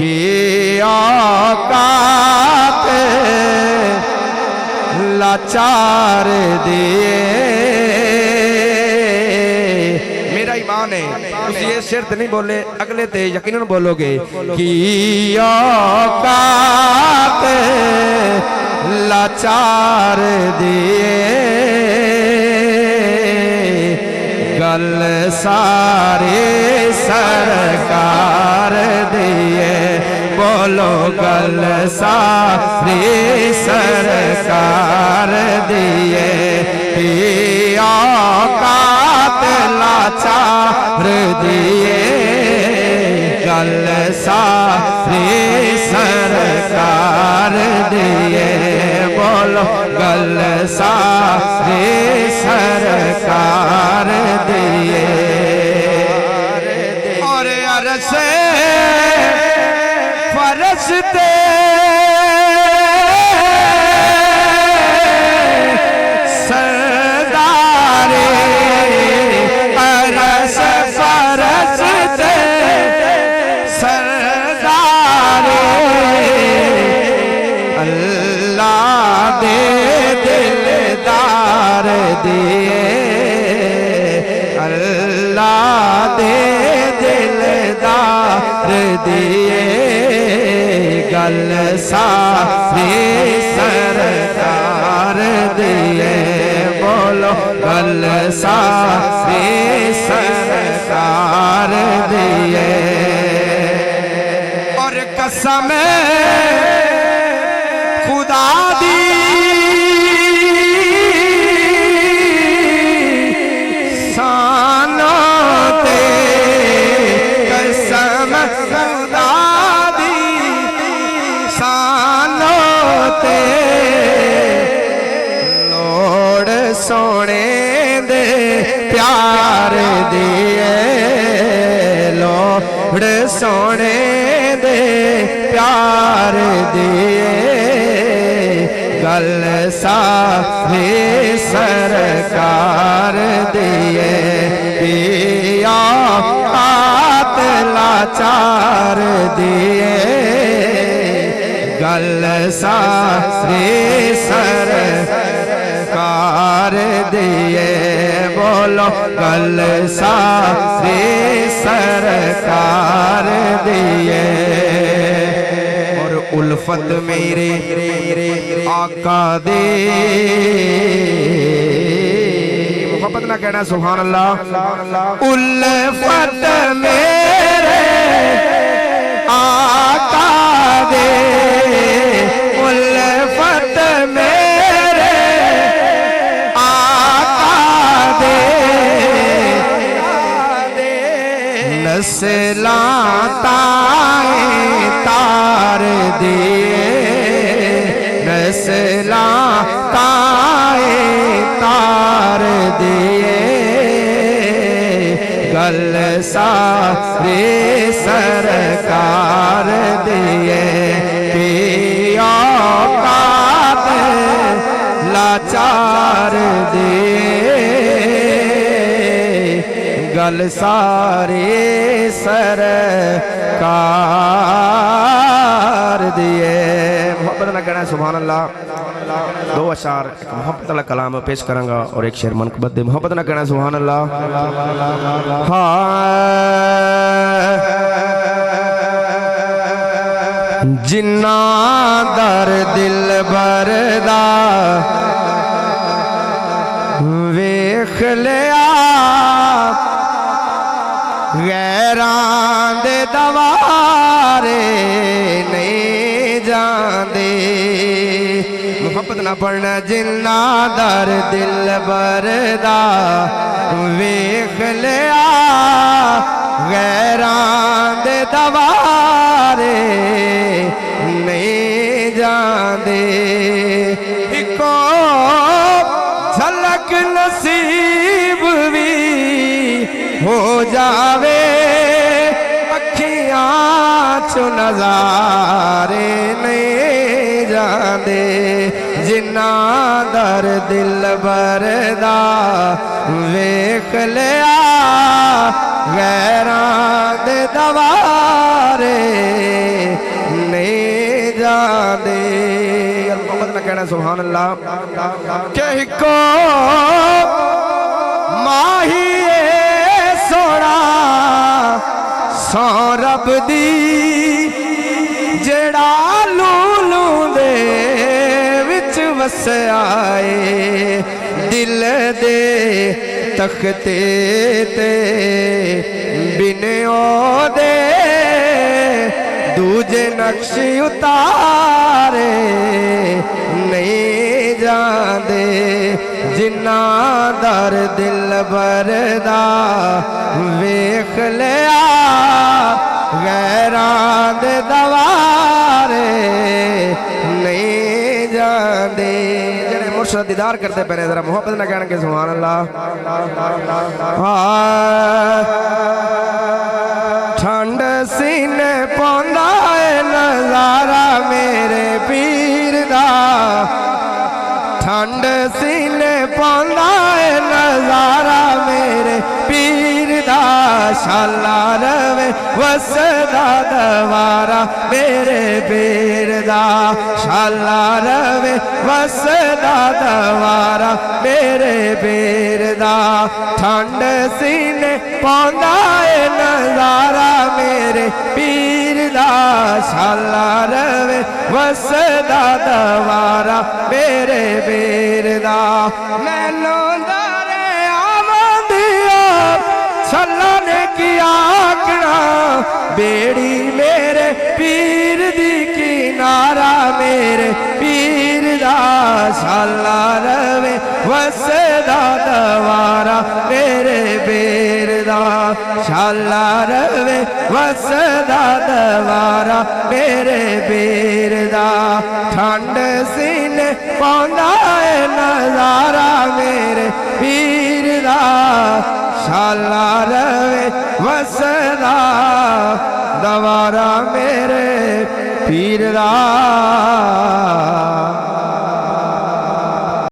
कि औकात लाचार दिए। मेरा ईमान है तुम ये सिर्फ नहीं बोले, अगले ते यकीनन बोलोगे कि औकात लाचार दिए। गल सारे सरकार दिए, बोलो गल सारे सरकार दिए। औकात लाचार दिए, गल सारे सरकार दिए, बोलो गल सारे सरकार दिए। और अरस फरशते सरदारे, अरस फरशते सरदारे, अल्लाह दे दिलदार दिए, अल्लाह दे दिलदार दिए। गल सारे सरकार दिए, बोलो गल सारे सरकार दिए। और कसम खुदा दी सानोते, कसम खुदा दी सानोते, लोड़ सोने दे प्यार दिए, लोड़ सोने दे प्यार दिए। गल सारे सरकार दिए, औकात लाचार दिए। गल सारे सरकार दिए, बोलो गल सारे सरकार दिए। और उल्फत मेरे आका दे, मोहब्बत ना कहना सुभान अल्लाह। उल्फत मेरे आका दे, उल्फत मेरे आका दे, नस्लां ताए तार दिए, नस्लां ताए तार दिए। गल सारे सरकार दिए, औकात लाचार दिए। गल सारे सरकार दिए। मोहब्बत ना कहना सुभान अल्लाह। दो अशार मोहब्बत वाला कलाम पेश करांगा और एक शेर मनकबत दे। मोहब्बत ना कहना सुभान अल्लाह। हाँ जिन्ना दर दिल बरदा वेख लिया, गैरां दे दवारे नहीं जांदे। मोहब्बत ना पढ़ना। जिन्ना दर दिल बरदा वेख लिया, गैरां दे दवारे नहीं जांदे। इको झलक नसीब भी हो जावे, अखियां चो नजारे नहीं जांदे। जिन्ना दर दिल बरदा वेख लिया, गैरां दे दवारे जाते। मोहब्बत ना कहना सुभान अल्लाह। के हिको माही सोना सौ रब दी जेड़ा लूलू दे विच वसाए दिल दे तख्ते ते बिने दे दूजे नक्श उतारे नहीं जाते। जिन्ना दर दिल बरदा वेख लिया गैरां दे दवारे नहीं जाते। जेड़े मुर्शद दीदार करते पे जरा मोहब्बत ना कहने के सुभान अल्लाह। ठंड सीने पौंदा है नजारा मेरे पीर दा। ठंड सीने पौंदा है नजारा मेरे पीर दा। शाला रवे वसदा दवारा मेरे पीर दा। शाला रवे वसदा दवारा मेरे पीर दा। ठंड सीने पौंदा है नजारा मेरे पीर दा। शाला रवे वसदा दवारा मेरे पीर दा। मैनू दरे आमदिया सल्ला ने किया आकड़ा बेड़ी मेरे पीर दी किनारा मेरे पीर दा। शाला रवे वसदा दवारा मेरे पीर दा। शाला रवे वसदा दवारा मेरे पीर दा। ठंड सीने पौंदा है नजारा मेरे पीर दा। शाला रवे वसदा, だ दवारा मेरे पीर दा।